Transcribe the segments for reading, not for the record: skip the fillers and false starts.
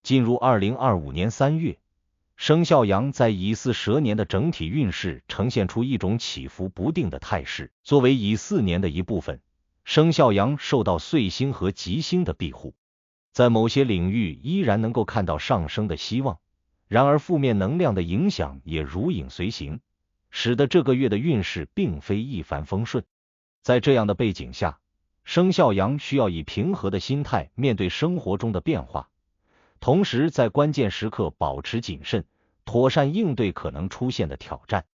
进入2025年3月，生肖羊在乙巳蛇年的整体运势呈现出一种起伏不定的态势。作为乙巳年的一部分，生肖羊受到岁星和吉星的庇护，在某些领域依然能够看到上升的希望，然而负面能量的影响也如影随形，使得这个月的运势并非一帆风顺。在这样的背景下，生肖羊需要以平和的心态面对生活中的变化，同时在关键时刻保持谨慎，妥善应对可能出现的挑战。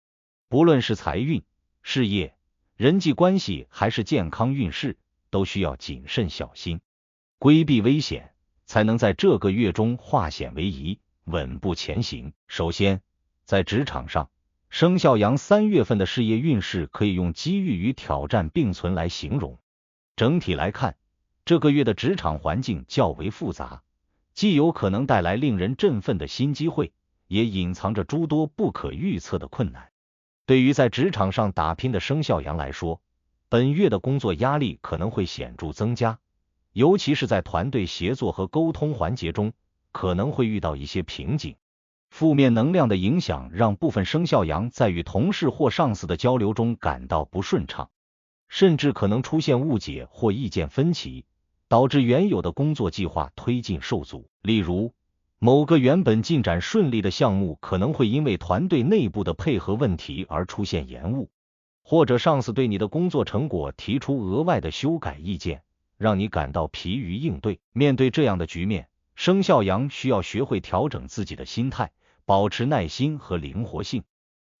不论是财运、事业、人际关系还是健康运势，都需要谨慎小心，规避危险，才能在这个月中化险为夷，稳步前行。首先，在职场上，生肖羊3月份的事业运势可以用机遇与挑战并存来形容。整体来看，这个月的职场环境较为复杂，既有可能带来令人振奋的新机会，也隐藏着诸多不可预测的困难。对于在职场上打拼的生肖羊来说，本月的工作压力可能会显著增加，尤其是在团队协作和沟通环节中，可能会遇到一些瓶颈。负面能量的影响让部分生肖羊在与同事或上司的交流中感到不顺畅，甚至可能出现误解或意见分歧，导致原有的工作计划推进受阻。例如，某个原本进展顺利的项目可能会因为团队内部的配合问题而出现延误，或者上司对你的工作成果提出额外的修改意见，让你感到疲于应对。面对这样的局面，生肖羊需要学会调整自己的心态，保持耐心和灵活性。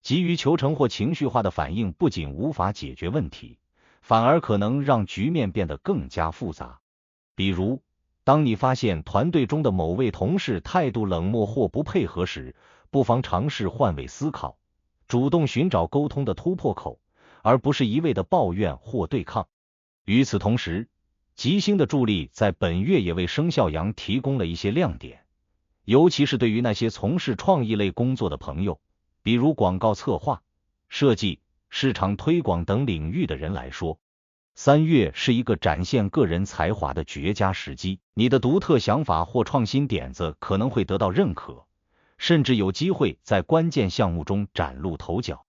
急于求成或情绪化的反应不仅无法解决问题，反而可能让局面变得更加复杂。比如，当你发现团队中的某位同事态度冷漠或不配合时，不妨尝试换位思考，主动寻找沟通的突破口，而不是一味的抱怨或对抗。与此同时，吉星的助力在本月也为生肖羊提供了一些亮点，尤其是对于那些从事创意类工作的朋友，比如广告策划、设计、市场推广等领域的人来说，3月是一个展现个人才华的绝佳时机。你的独特想法或创新点子可能会得到认可，甚至有机会在关键项目中崭露头角。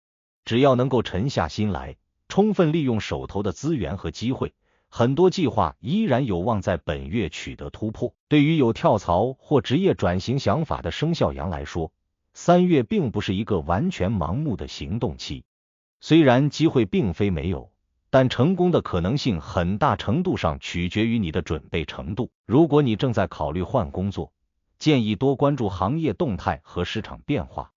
只要能够沉下心来，充分利用手头的资源和机会，很多计划依然有望在本月取得突破。对于有跳槽或职业转型想法的生肖羊来说，3月并不是一个完全盲目的行动期。虽然机会并非没有，但成功的可能性很大程度上取决于你的准备程度。如果你正在考虑换工作，建议多关注行业动态和市场变化，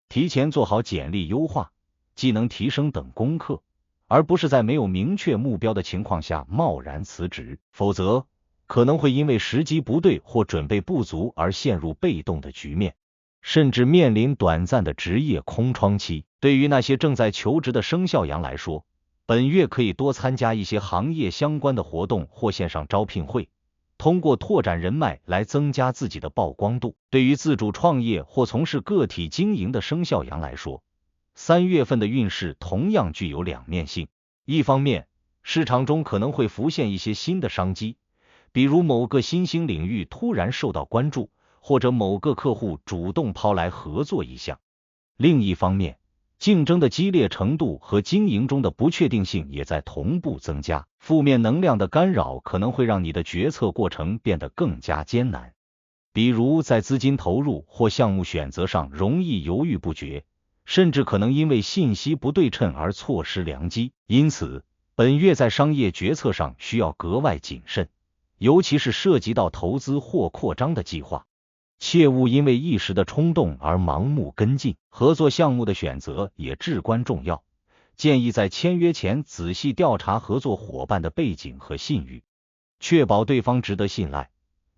提前做好简历优化、技能提升等功课，而不是在没有明确目标的情况下贸然辞职，否则可能会因为时机不对或准备不足而陷入被动的局面，甚至面临短暂的职业空窗期。对于那些正在求职的生肖羊来说，本月可以多参加一些行业相关的活动或线上招聘会，通过拓展人脉来增加自己的曝光度。对于自主创业或从事个体经营的生肖羊来说，3月份的运势同样具有两面性。一方面，市场中可能会浮现一些新的商机，比如某个新兴领域突然受到关注，或者某个客户主动抛来合作意向。另一方面，竞争的激烈程度和经营中的不确定性也在同步增加，负面能量的干扰可能会让你的决策过程变得更加艰难，比如在资金投入或项目选择上容易犹豫不决，甚至可能因为信息不对称而错失良机。因此，本月在商业决策上需要格外谨慎，尤其是涉及到投资或扩张的计划。切勿因为一时的冲动而盲目跟进，合作项目的选择也至关重要。建议在签约前仔细调查合作伙伴的背景和信誉，确保对方值得信赖，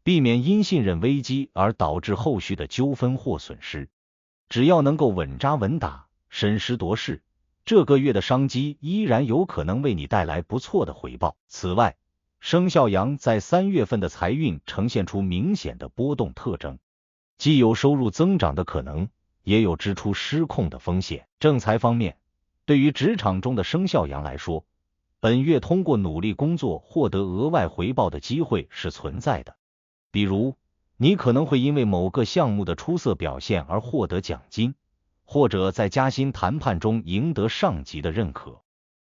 避免因信任危机而导致后续的纠纷或损失。只要能够稳扎稳打，审时度势，这个月的商机依然有可能为你带来不错的回报。此外，生肖羊在3月份的财运呈现出明显的波动特征，既有收入增长的可能，也有支出失控的风险。正财方面，对于职场中的生肖羊来说，本月通过努力工作获得额外回报的机会是存在的，比如你可能会因为某个项目的出色表现而获得奖金，或者在加薪谈判中赢得上级的认可。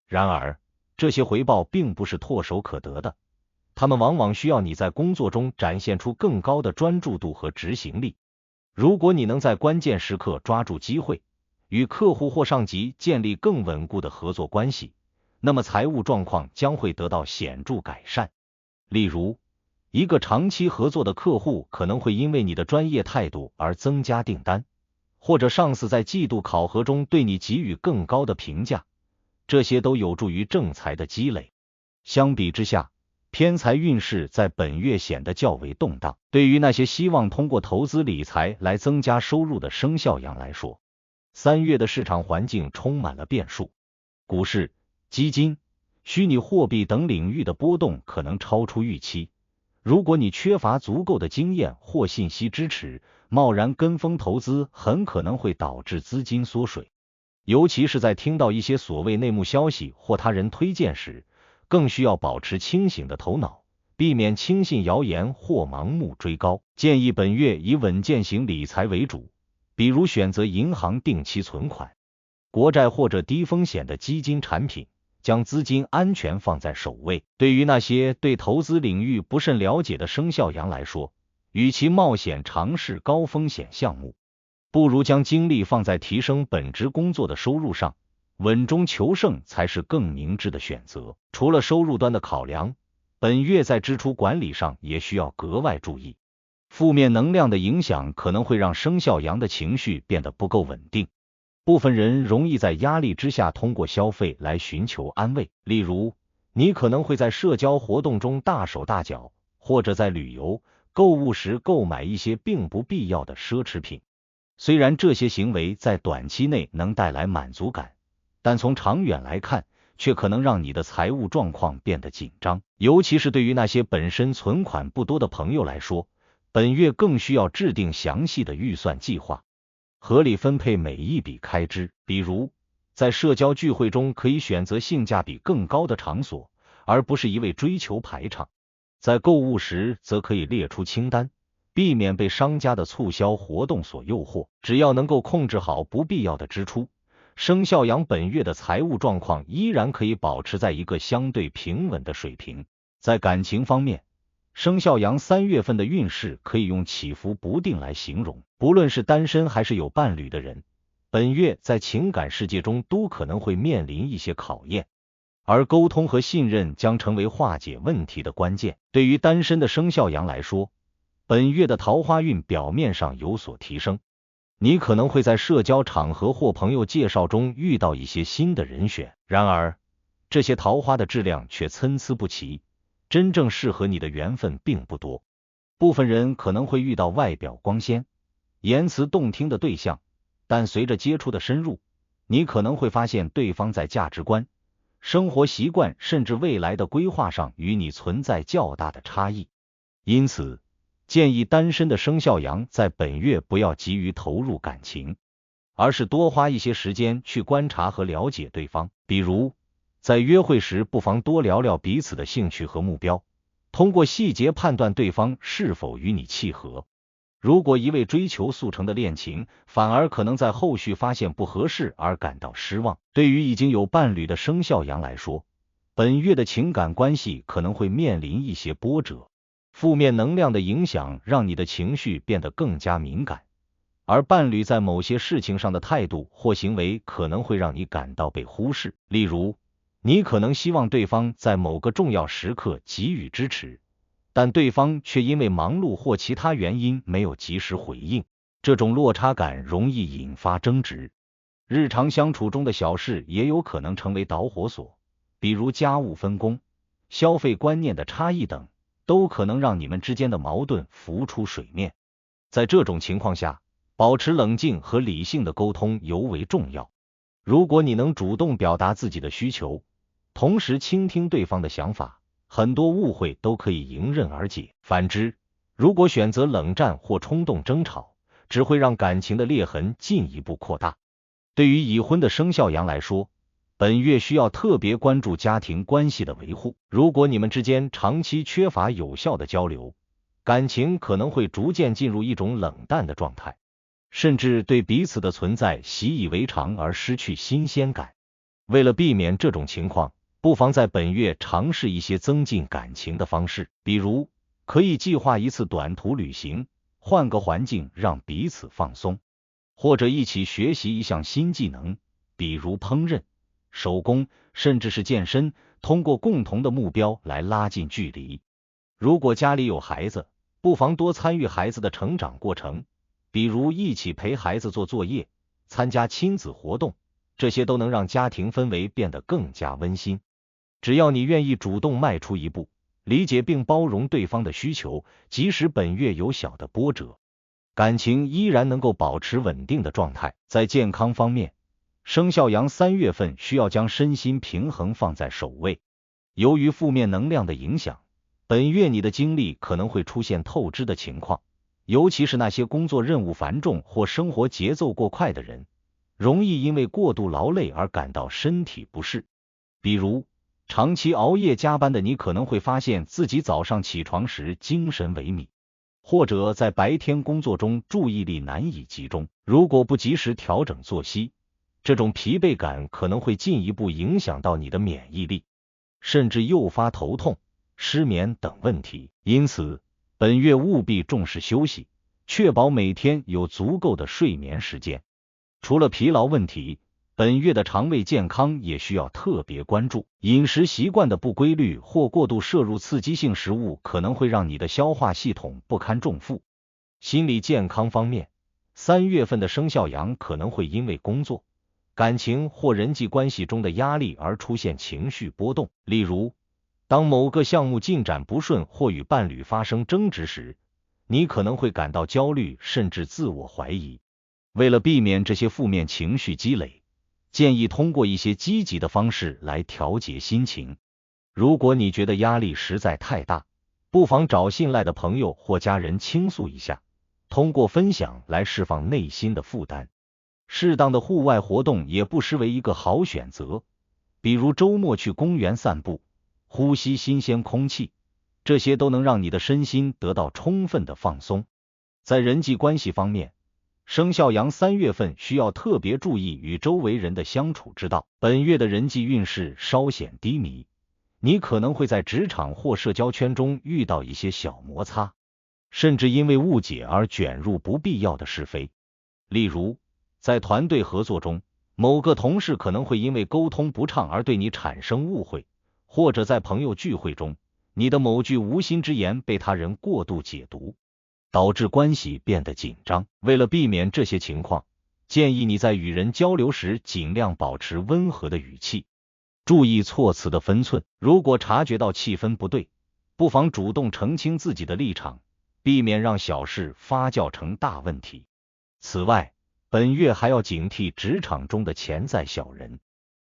然而，这些回报并不是唾手可得的，他们往往需要你在工作中展现出更高的专注度和执行力。如果你能在关键时刻抓住机会，与客户或上级建立更稳固的合作关系，那么财务状况将会得到显著改善。例如，一个长期合作的客户可能会因为你的专业态度而增加订单，或者上司在季度考核中对你给予更高的评价，这些都有助于正财的积累。相比之下，偏财运势在本月显得较为动荡。对于那些希望通过投资理财来增加收入的生肖羊来说，3月的市场环境充满了变数，股市、基金、虚拟货币等领域的波动可能超出预期。如果你缺乏足够的经验或信息支持，贸然跟风投资很可能会导致资金缩水。尤其是在听到一些所谓内幕消息或他人推荐时，更需要保持清醒的头脑，避免轻信谣言或盲目追高。建议本月以稳健型理财为主，比如选择银行定期存款、国债或者低风险的基金产品，将资金安全放在首位。对于那些对投资领域不甚了解的生肖羊来说，与其冒险尝试高风险项目，不如将精力放在提升本职工作的收入上，稳中求胜才是更明智的选择。除了收入端的考量，本月在支出管理上也需要格外注意。负面能量的影响可能会让生肖羊的情绪变得不够稳定。部分人容易在压力之下通过消费来寻求安慰，例如，你可能会在社交活动中大手大脚，或者在旅游、购物时购买一些并不必要的奢侈品。虽然这些行为在短期内能带来满足感，但从长远来看，却可能让你的财务状况变得紧张。尤其是对于那些本身存款不多的朋友来说，本月更需要制定详细的预算计划，合理分配每一笔开支。比如，在社交聚会中可以选择性价比更高的场所，而不是一味追求排场。在购物时则可以列出清单，避免被商家的促销活动所诱惑。只要能够控制好不必要的支出，生肖羊本月的财务状况依然可以保持在一个相对平稳的水平。在感情方面，生肖羊3月份的运势可以用起伏不定来形容。不论是单身还是有伴侣的人，本月在情感世界中都可能会面临一些考验，而沟通和信任将成为化解问题的关键。对于单身的生肖羊来说，本月的桃花运表面上有所提升，你可能会在社交场合或朋友介绍中遇到一些新的人选。然而，这些桃花的质量却参差不齐，真正适合你的缘分并不多。部分人可能会遇到外表光鲜、言辞动听的对象，但随着接触的深入，你可能会发现对方在价值观、生活习惯甚至未来的规划上与你存在较大的差异。因此，建议单身的生肖羊在本月不要急于投入感情，而是多花一些时间去观察和了解对方。比如，在约会时不妨多聊聊彼此的兴趣和目标，通过细节判断对方是否与你契合。如果一味追求速成的恋情，反而可能在后续发现不合适而感到失望。对于已经有伴侣的生肖羊来说，本月的情感关系可能会面临一些波折。负面能量的影响让你的情绪变得更加敏感，而伴侣在某些事情上的态度或行为可能会让你感到被忽视。例如，你可能希望对方在某个重要时刻给予支持，但对方却因为忙碌或其他原因没有及时回应，这种落差感容易引发争执。日常相处中的小事也有可能成为导火索，比如家务分工、消费观念的差异等，都可能让你们之间的矛盾浮出水面。在这种情况下，保持冷静和理性的沟通尤为重要。如果你能主动表达自己的需求，同时倾听对方的想法，很多误会都可以迎刃而解。反之，如果选择冷战或冲动争吵，只会让感情的裂痕进一步扩大。对于已婚的生肖羊来说，本月需要特别关注家庭关系的维护。如果你们之间长期缺乏有效的交流，感情可能会逐渐进入一种冷淡的状态，甚至对彼此的存在习以为常而失去新鲜感。为了避免这种情况，不妨在本月尝试一些增进感情的方式，比如可以计划一次短途旅行，换个环境让彼此放松，或者一起学习一项新技能，比如烹饪、手工，甚至是健身，通过共同的目标来拉近距离。如果家里有孩子，不妨多参与孩子的成长过程，比如一起陪孩子做作业，参加亲子活动，这些都能让家庭氛围变得更加温馨。只要你愿意主动迈出一步，理解并包容对方的需求，即使本月有小的波折，感情依然能够保持稳定的状态。在健康方面，生肖羊3月份需要将身心平衡放在首位。由于负面能量的影响，本月你的精力可能会出现透支的情况，尤其是那些工作任务繁重或生活节奏过快的人，容易因为过度劳累而感到身体不适。比如，长期熬夜加班的你可能会发现自己早上起床时精神萎靡，或者在白天工作中注意力难以集中。如果不及时调整作息，这种疲惫感可能会进一步影响到你的免疫力，甚至诱发头痛、失眠等问题。因此，本月务必重视休息，确保每天有足够的睡眠时间。除了疲劳问题，本月的肠胃健康也需要特别关注。饮食习惯的不规律或过度摄入刺激性食物可能会让你的消化系统不堪重负。心理健康方面，3月份的生肖羊可能会因为工作、感情或人际关系中的压力而出现情绪波动。例如，当某个项目进展不顺或与伴侣发生争执时，你可能会感到焦虑，甚至自我怀疑。为了避免这些负面情绪积累，建议通过一些积极的方式来调节心情。如果你觉得压力实在太大，不妨找信赖的朋友或家人倾诉一下，通过分享来释放内心的负担。适当的户外活动也不失为一个好选择，比如周末去公园散步，呼吸新鲜空气，这些都能让你的身心得到充分的放松。在人际关系方面，生肖羊3月份需要特别注意与周围人的相处之道。本月的人际运势稍显低迷，你可能会在职场或社交圈中遇到一些小摩擦，甚至因为误解而卷入不必要的是非。例如，在团队合作中，某个同事可能会因为沟通不畅而对你产生误会，或者在朋友聚会中，你的某句无心之言被他人过度解读，导致关系变得紧张。为了避免这些情况，建议你在与人交流时尽量保持温和的语气，注意措辞的分寸。如果察觉到气氛不对，不妨主动澄清自己的立场，避免让小事发酵成大问题。此外，本月还要警惕职场中的潜在小人。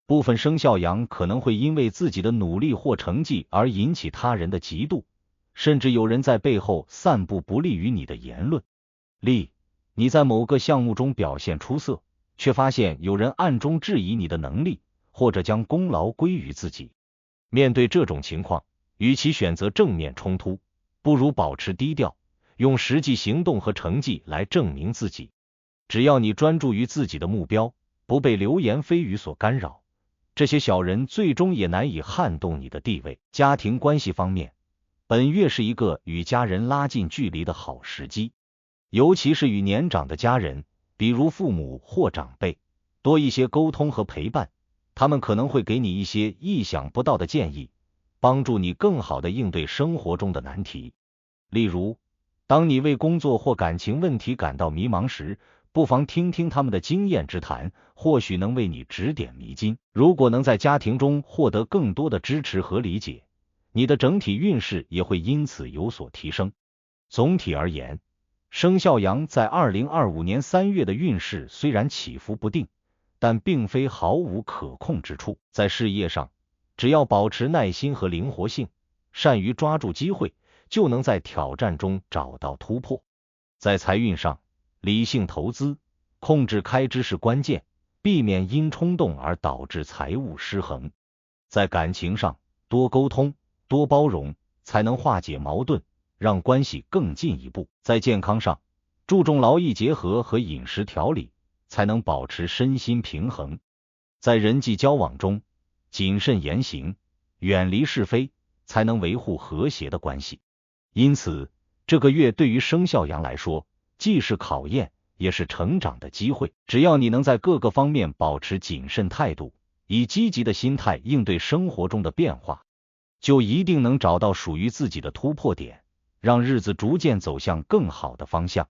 部分生肖羊可能会因为自己的努力或成绩而引起他人的嫉妒，甚至有人在背后散布不利于你的言论。你在某个项目中表现出色，却发现有人暗中质疑你的能力，或者将功劳归于自己。面对这种情况，与其选择正面冲突，不如保持低调，用实际行动和成绩来证明自己。只要你专注于自己的目标，不被流言蜚语所干扰，这些小人最终也难以撼动你的地位。家庭关系方面，本月是一个与家人拉近距离的好时机，尤其是与年长的家人，比如父母或长辈，多一些沟通和陪伴，他们可能会给你一些意想不到的建议，帮助你更好地应对生活中的难题。例如，当你为工作或感情问题感到迷茫时，不妨听听他们的经验之谈，或许能为你指点迷津。如果能在家庭中获得更多的支持和理解，你的整体运势也会因此有所提升。总体而言，生肖羊在2025年3月的运势虽然起伏不定，但并非毫无可控之处。在事业上，只要保持耐心和灵活性，善于抓住机会，就能在挑战中找到突破。在财运上，理性投资，控制开支是关键，避免因冲动而导致财务失衡。在感情上，多沟通，多包容，才能化解矛盾，让关系更进一步。在健康上，注重劳逸结合和饮食调理，才能保持身心平衡。在人际交往中，谨慎言行，远离是非，才能维护和谐的关系。因此，这个月对于生肖羊来说，既是考验，也是成长的机会。只要你能在各个方面保持谨慎态度，以积极的心态应对生活中的变化，就一定能找到属于自己的突破点，让日子逐渐走向更好的方向。